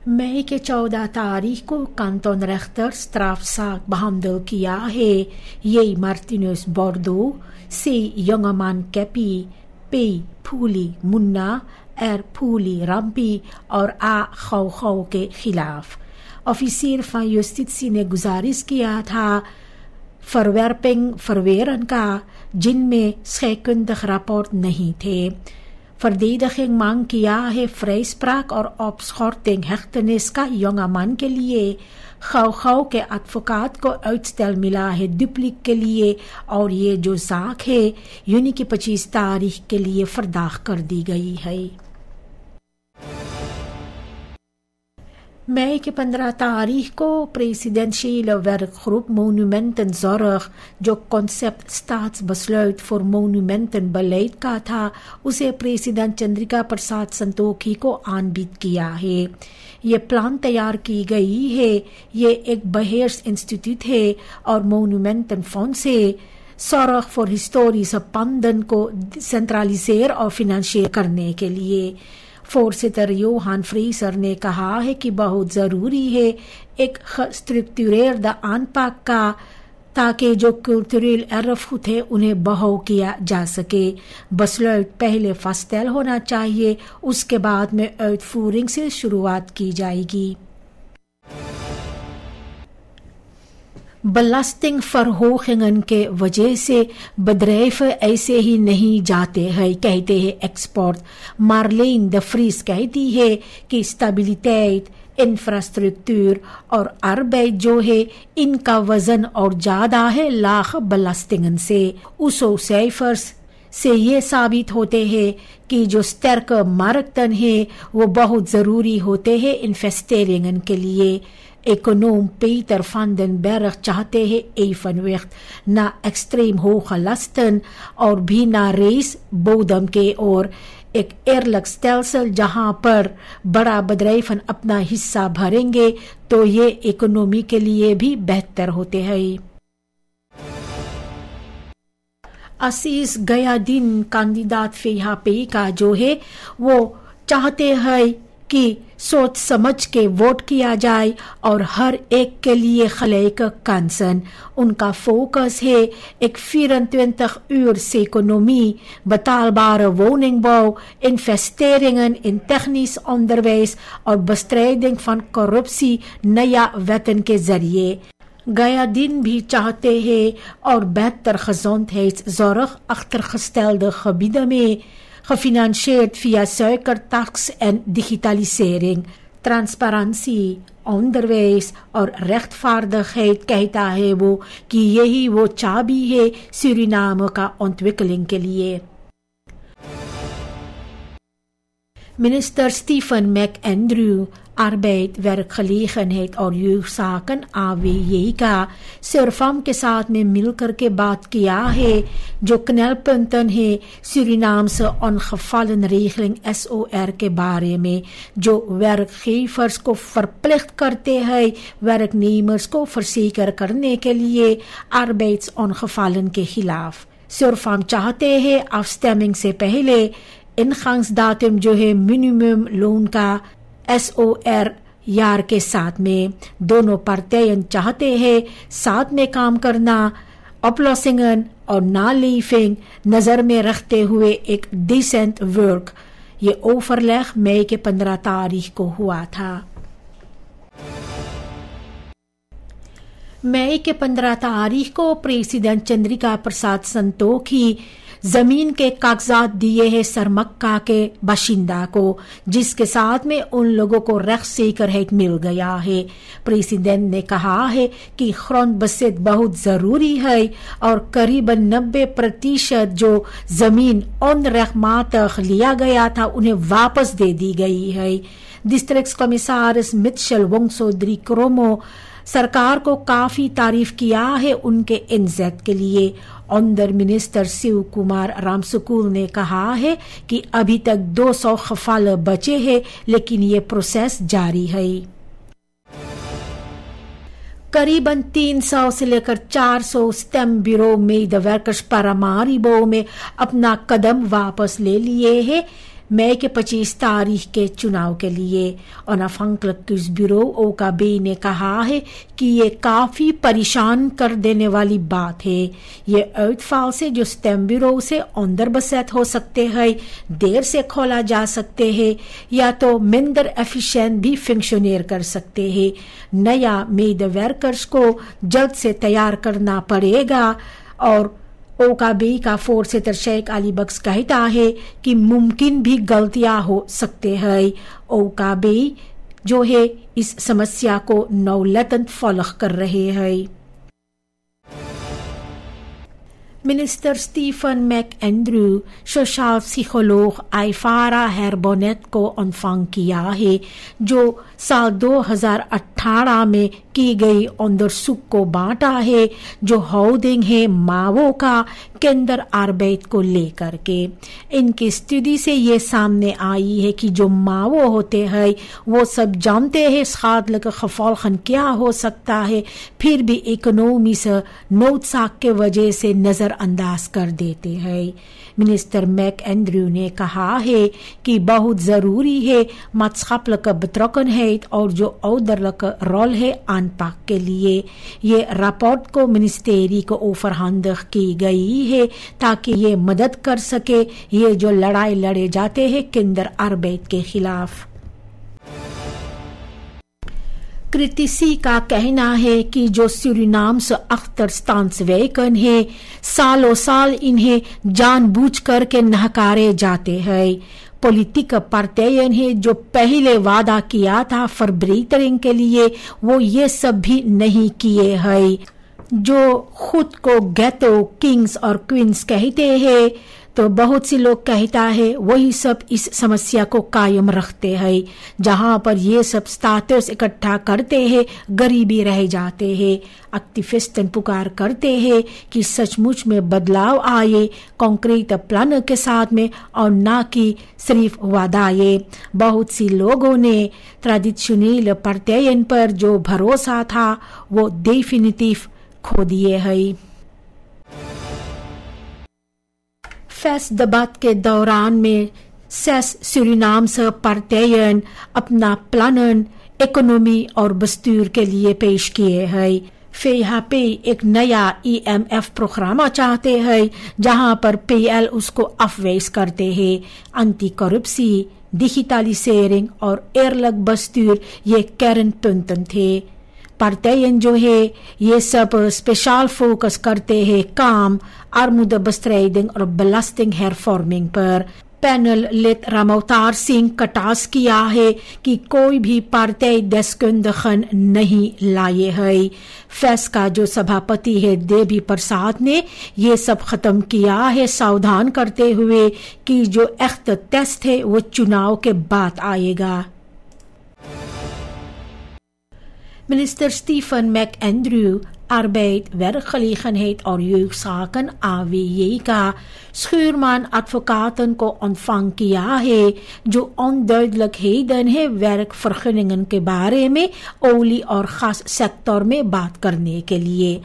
मई के 14 तारीख को कांटोन रेख्तर strafzaak behandeld किया है। ये मार्टिनस बोर्डो से यंगमान कैपी पे फूली मुन्ना एर फूली रम्पी और आ खौ खौ के खिलाफ। ऑफिसर van justitie ने गुजारिश किया था verwerping का जिनमें scheikundig rapport नहीं थे। verdediging मांग किया है vrijspraak और opschorting hechtenis का यंगमान के लिए। खौ के एडवोकेट को उitstel मिला है डुप्लिक के लिए और ये जो साख है यूनी की 25 तारीख के लिए फरदाख कर दी गई है। मई के 15 तारीख को presidentiële werkgroep Monumentenzorg जो concept staatsbesluit voor monumentenbeleid का था उसे प्रेसिडेंट चंद्रिका प्रसाद संतोखी को आनबिद किया है। ये प्लान तैयार की गई है। ये एक बहेर्स इंस्टीट्यूट है और मोनुमेंटन फंड से Zorg voor historische panden को सेंट्रलाइजेर और फिनेंशियल करने के लिए। voorzitter Johan Fraser ने कहा है कि बहुत ज़रूरी है एक gestructureerde aanpak का ताकि जो कल्चरल एरफुट है उन्हें बहाव किया जा सके। बसलुट पहले फस्tel होना चाहिए, उसके बाद में uitvoering से शुरुआत की जाएगी। belastingverhogingen के वजह से bedrijven ऐसे ही नहीं जाते हैं, कहते हैं एक्सपर्ट। मार्लेन द फ्रीस कहती है कि स्टेबिलिटी, इंफ्रास्ट्रक्चर और arbeid जो है इनका वजन और ज्यादा है लाख belastingen से। उसो cijfers से ये साबित होते हैं कि जो sterke markten है वो बहुत जरूरी होते हैं इन्वेस्टeringen के लिए। Econoom Peter van den Berg चाहते हैं evenwicht ना extreem hoge lasten और भी ना रेस bodem के ओर। एक eerlijk stelsel जहां पर बड़ा bedrijven अपना हिस्सा भरेंगे तो ये इकोनॉमी के लिए भी बेहतर होते हैं। असीस गयादीन कैंडिडेट VHP का जो है वो चाहते हैं कि सोच समझ के वोट किया जाए और हर एक के लिए gelijke kansen। उनका फोकस है एक 24 uur economie, betaalbare woningbouw, investeringen in technisch onderwijs और bestrijding van corruptie नया वेतन के जरिए। गयादीन भी चाहते हैं और बेहतर gezondheidszorg achtergestelde gebieden में gefinancierd via suikertax en digitalisering, transparantie, onderwijs और rechtvaardigheid कहता है वो कि यही वो चाबी है सूरीनाम का ontwikkeling के लिए। Minister Stephen McAndrew arbeid, werkgelegenheid और jeugdzaken AWJ का Surfam के साथ में मिलकर के बात किया है जो knelpunten है Surinaamse ongevallenregeling SOR के बारे में जो werkgevers को verplicht करते हैं werknemers को verzekerd करने के लिए arbeidsongevallen के खिलाफ। Surfam चाहते हैं afstemming से पहले ingangsdatum जो है मिनिमम लोन का SOR यार के साथ में। दोनों partijen चाहते हैं साथ में काम करना, oplossingen और naleving नजर में रखते हुए एक decent work। ये overleg मई के 15 तारीख को हुआ था। मई के 15 तारीख को प्रेसिडेंट चंद्रिका प्रसाद संतोखी जमीन के कागजात दिए हैं सरमक्का के बाशिंदा को, जिसके साथ में उन लोगों को rechtszekerheid मिल गया है। प्रेसिडेंट ने कहा है कि grondbezit बहुत जरूरी है और करीबन 90% जो जमीन onrechtmatig लिया गया था उन्हें वापस दे दी गई है। डिस्ट्रिक्ट कमिश्नर मिचेल वोंगसोद्री क्रोमो सरकार को काफी तारीफ किया है उनके इंजेक्ट के लिए। अंडर मिनिस्टर शिव कुमार रामसकुल ने कहा है कि अभी तक 200 खफाल बचे हैं लेकिन ये प्रोसेस जारी है। करीबन 300 से लेकर 400 स्टेम ब्यूरो मेडवर्कर्स पारामारिबो में अपना कदम वापस ले लिए हैं। मई के 25 तारीख के चुनाव के लिए। ओनाफांक्लिक क्यूज ब्यूरो OKB ने कहा है कि ये काफी परेशान कर देने वाली बात है। ये आउटफॉल से जो स्टेम ब्यूरो से अंदर बसेट हो सकते हैं, देर से खोला जा सकते हैं या तो मिंदर एफिशिएंट भी फंक्शनेर कर सकते हैं। नया मेडवर्कर्स को जल्द से तैयार करना पड़ेगा। और OKB का फोर्सेटर शेख अली बख्श कहता है कि मुमकिन भी गलतियां हो सकते हैं। OKB जो है इस समस्या को नौलतन फॉलो कर रहे हैं। मिनिस्टर स्टीफन मैकएंड्रू सोशल psycholoog आइफारा हेरबोनेट को ऑनफांग किया है, जो साल 2018 में की गई अंदरसुक को बांटा है, जो होर्डिंग है मावो का केंद्र आर्बेट को लेकर के। इनकी स्टडी से ये सामने आई है कि जो मावो होते हैं वो सब जानते हैं खादलक खफालखन क्या हो सकता है, फिर भी इकोनॉमी से नोटसाक के वजह से नजरअंदाज कर देते हैं। मिनिस्टर मैकएंड्रू ने कहा है कि बहुत जरूरी है मत्सखपलक बत्रकन है और जो औदरलक रोल है अनपाक के लिए। ये रिपोर्ट को मिनिस्टेरी को ओफरहंद की गई है ताकि ये मदद कर सके ये जो लड़ाई लड़े जाते हैं केंद्र आर्बेट के खिलाफ। क्रिटिसी का कहना है कि जो सूरीनाम से अख्तर स्टांसवेकन है, सालों साल इन्हें जानबूझकर के नहकारे जाते हैं। पॉलिटिक पार्टियन है जो पहले वादा किया था फरबरीतरिंग के लिए, वो ये सब भी नहीं किए हैं। जो खुद को गेटो किंग्स और क्वींस कहते हैं, तो बहुत से लोग कहता है वही सब इस समस्या को कायम रखते हैं। जहां पर ये सब स्टेटस इकट्ठा करते हैं, गरीबी रह जाते हैं। एक्टिविस्ट पुकार करते हैं कि सचमुच में बदलाव आए कॉन्क्रीट प्लान के साथ में और ना कि सिर्फ वादाएं। बहुत सी लोगों ने ट्रेडिशनल पार्टियन पर जो भरोसा था वो डेफिनेटिव खो दिए हैं। फेस दबात के दौरान में सेस सूरीनाम से पार्टियन अपना प्लान इकोनॉमी और बस्तूर के लिए पेश किए हैं। फिर यहाँ पे एक नया EMF प्रोग्राम चाहते हैं जहां पर PL उसको अफवेस करते हैं। एंटी करप्सी, डिजिटलाइजेशन और एयरलग बस्तूर ये करंट पुंतन थे। पार्टियन जो है ये सब स्पेशल फोकस करते हैं काम आर्मुदबेstrijding और बेलास्टिंग हेरफॉर्मिंग पर। पैनल लेट रामअवतार सिंह का टास्क किया है कि कोई भी पार्टी deskundigen नहीं लाए है। फेस का जो सभापति है देवी प्रसाद ने ये सब खत्म किया है, सावधान करते हुए कि जो echt टेस्ट है वो चुनाव के बाद आएगा। Minister Stephen McAndrew Arbeid, Werkgelegenheid और Jeugdzaken AWJ का Schuurman advocaten को ontvang किया है, जो onduidelijkheden है werkvergunningen के बारे में ओली और खास सेक्टर में बात करने के लिए।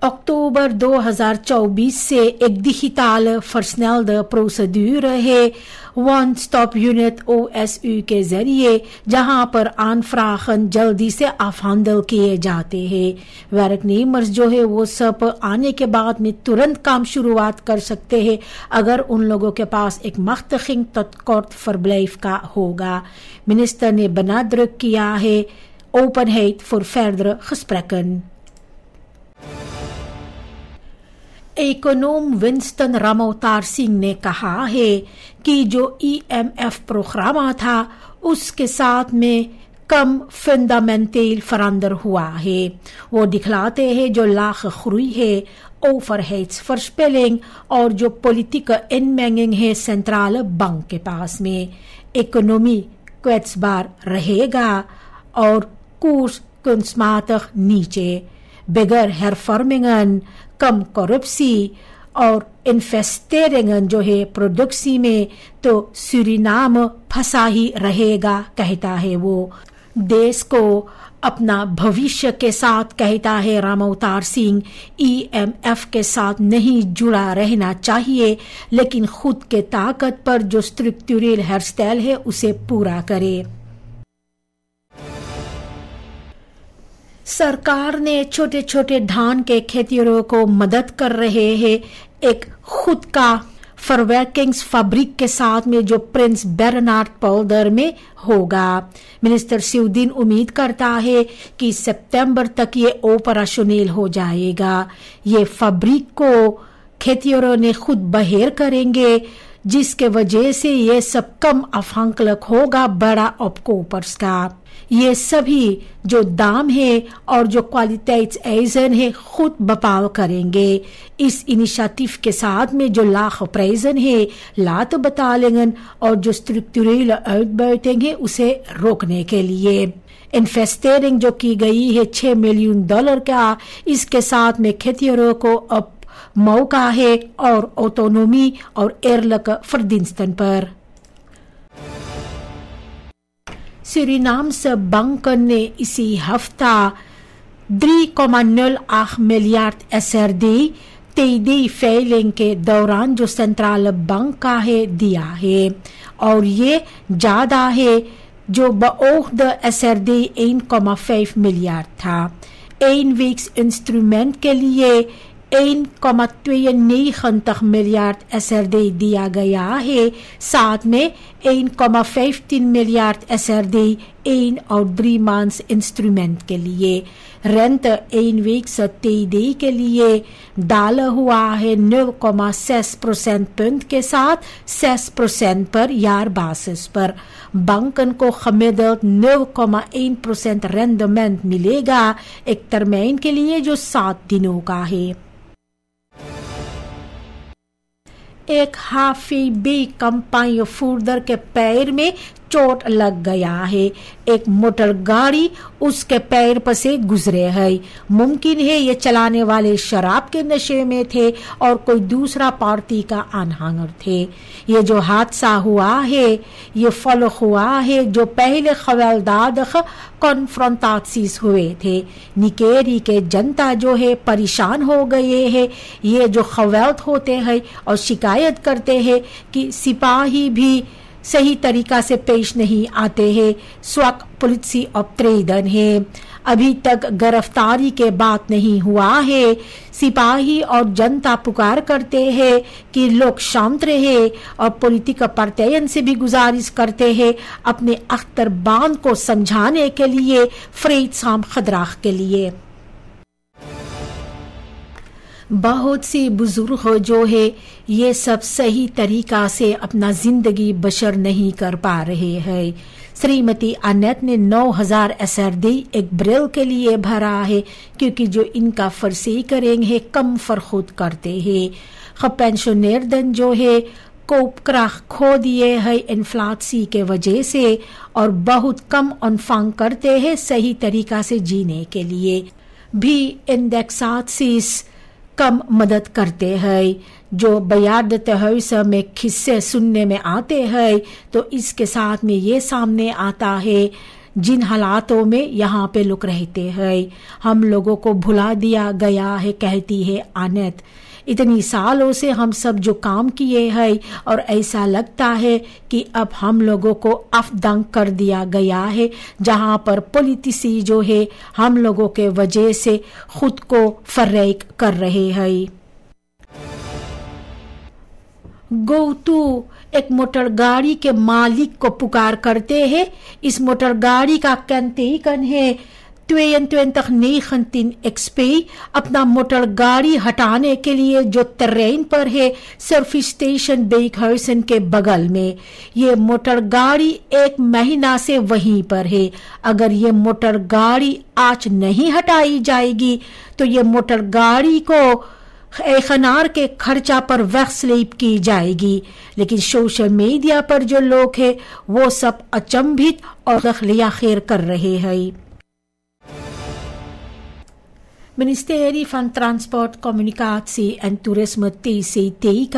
अक्टूबर 2024 से एक डिजिटल versnelde procedure है वन स्टॉप यूनिट OSU के जरिए, जहां पर आनफ्रागन जल्दी से afhandel किए जाते हैं। werknemers जो है वो सब आने के बाद में तुरंत काम शुरुआत कर सकते हैं अगर उन लोगों के पास एक machtiging tot kort verblijf का होगा। मिनिस्टर ने benadrukt किया है openheid voor verdere gesprekken। इकोनॉम विंस्टन रामअवतार सिंह ने कहा है कि जो EMF प्रोग्राम था उसके साथ में कम फंडामेंटल फरांदर हुआ है। वो दिखलाते हैं जो लाख ग्रोई है, ओवरहेड्स verspilling और जो पॉलिटिक इनमेंगिंग है सेंट्रल बैंक के पास में। इकोनॉमी kwetsbaar रहेगा और कोर्स kunstmatig नीचे। बगैर hervormingen, कम करप्सी और इन्वेस्टरिंग जो है प्रोडक्सी में, तो सूरीनाम फंसा ही रहेगा कहता है वो। देश को अपना भविष्य के साथ, कहता है रामअवतार सिंह, EMF के साथ नहीं जुड़ा रहना चाहिए, लेकिन खुद के ताकत पर जो स्ट्रक्चरल हेयर स्टाइल है उसे पूरा करे। सरकार ने छोटे छोटे धान के खेतियों को मदद कर रहे हैं एक खुद का फरवर्किंग्स फैब्रिक के साथ में जो प्रिंस बेरनार्ड पोल्डर में होगा। मिनिस्टर सिउद्दीन उम्मीद करता है कि सितंबर तक ये ऑपरेशनल हो जाएगा। ये फैब्रिक को खेतियों ने खुद बहेर करेंगे, जिसके वजह से ये सब कम अफांकलक होगा बड़ा ऑपकोपर्स का। ये सभी जो दाम है और जो क्वालिटीज एजन है खुद बपाव करेंगे। इस इनिशिएटिव के साथ में जो लाख प्राइजन है लात बतालेंगन और जो स्ट्रक्चरल आउटबर्टिंग है उसे रोकने के लिए इन्वेस्टिंग जो की गई है $6 मिलियन का, इसके साथ में खेतियों को अब मौका है और ऑटोनोमी और एयरलक फर्दिनस्तन पर। सूरीनाम से बैंकन ने इसी हफ्ता 3,08 मिलियन SRD तेईदी फैलिंग के दौरान जो सेंट्रल बैंक का है दिया है, और ये ज्यादा है जो बओद SRD 1,5 मिलियन था। 1 वीक्स इंस्ट्रूमेंट के लिए 1,92 मिलियन SRD दिया गया है, साथ में 1,15 मिलियन SRD 1 और 3 मंथ्स इंस्ट्रूमेंट के लिए। रेंट 1 वीक्स तेईदी के लिए डाला हुआ है 0,6% पुंट के साथ 6% पर यार बासिस पर। बैंकन को खमेदत 0,1% रेंडमेंट मिलेगा एक टर्माइन के लिए जो 7 दिनों का है। एक हाफी बी कंपानी फूडर के पैर में चोट लग गया है। एक मोटर गाड़ी उसके पैर पर से गुजरे है। मुमकिन है ये चलाने वाले शराब के नशे में थे और कोई दूसरा पार्टी का अनहांगर थे। ये जो हादसा हुआ है ये फॉलो हुआ है जो पहले खवलदाद कॉन्फ्रंटासीज हुए थे। निकेरी के जनता जो है परेशान हो गए हैं। ये जो खवैत होते हैं और शिकायत करते हैं कि सिपाही भी सही तरीका से पेश नहीं आते हैं। स्वक पुलिसी ऑपरेशन है, अभी तक गिरफ्तारी के बात नहीं हुआ है। सिपाही और जनता पुकार करते हैं कि लोग शांत रहे और पॉलिटिकल पार्टियन से भी गुजारिश करते हैं अपने अख्तरबान को समझाने के लिए, फरीद साम खदराख के लिए। बहुत से बुजुर्ग जो है ये सब सही तरीका से अपना जिंदगी बशर नहीं कर पा रहे हैं। श्रीमती अनेट ने 9,000 SRD एक ब्रेल के लिए भरा है, क्योंकि जो इनका फर्सी करेंगे कम फरखुद करते हैं। पेंशनर दन जो है कोपक्राख खो दिए है इन्फ्लासी के वजह से और बहुत कम अनफांग करते हैं सही तरीका से जीने के लिए भी। इंडेक्सासिस कम मदद करते हैं जो बयादत में किस्से सुनने में आते हैं। तो इसके साथ में ये सामने आता है जिन हालातों में यहाँ पे लोग रहते हैं हम लोगों को भुला दिया गया है, कहती है अनेट। इतनी सालों से हम सब जो काम किए हैं और ऐसा लगता है कि अब हम लोगों को अफदंग कर दिया गया है, जहां पर पॉलिटिसी जो है हम लोगों के वजह से खुद को फरेक कर रहे हैं। गोतू एक मोटर गाड़ी के मालिक को पुकार करते हैं। इस मोटर गाड़ी का कंटेकन है 2219 XP। अपना मोटर गाड़ी हटाने के लिए जो ट्रेन पर है सर्विस स्टेशन बेकहर्सन के बगल में। ये मोटर गाड़ी 1 महीना से वहीं पर है। अगर ये मोटर गाड़ी आज नहीं हटाई जाएगी तो ये मोटर गाड़ी को एखनार के खर्चा पर वैक्सलेप की जाएगी। लेकिन सोशल मीडिया पर जो लोग हैं वो सब अचंभित और दखलिया खैर कर रहे हैं। Ministerie van Transport, Communicatie en Toerisme TCTK,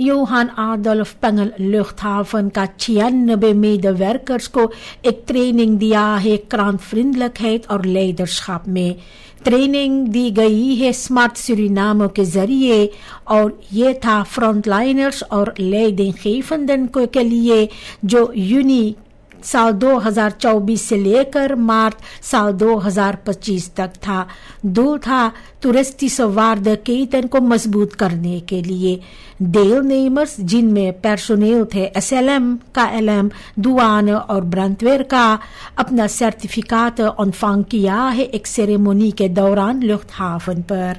Johan Adolf Pengel luchthaven का 96 medewerkers को एक ट्रेनिंग दिया है क्रांतिवृंदलिकheid और लीडरशिप में। ट्रेनिंग दी गई है स्मार्ट सुरिनामो के जरिए और ये था फ्रंटलाइनर्स और leidinggevenden के लिए जो यूनी साल 2024 से लेकर मार्च साल 2025 तक था। दो था toeristiese को मजबूत करने के लिए। deelnemers जिनमें पर्सोनेल थे SLM, KLM, douane और ब्रांडवेयर का अपना सर्टिफिकेट ऑनफांग किया है एक सेरेमनी के दौरान luchthaven पर।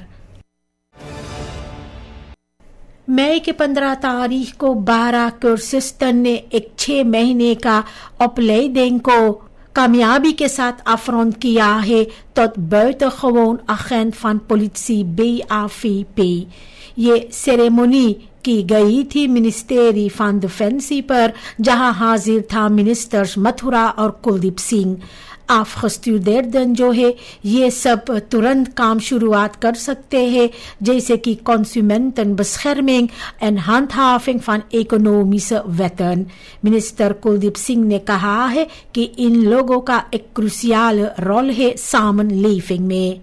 मई के 15 तारीख को 12 कुर्सिस्टन ने एक 6 महीने का opleiding को कामयाबी के साथ afrond किया है tot buitengewoon agent van politie BAVP। ये सेरेमनी की गई थी मिनिस्ट्री van डिफेंसी पर, जहां हाजिर था मिनिस्टर्स मथुरा और कुलदीप सिंह। afgestudeerden जो है ये सब तुरंत काम शुरुआत कर सकते हैं, जैसे कि consumentenbescherming en handhaving van economische wetten। Minister Kuldeep Singh ने कहा है कि इन लोगों का एक क्रूशियल रोल है सामनलेविंग में।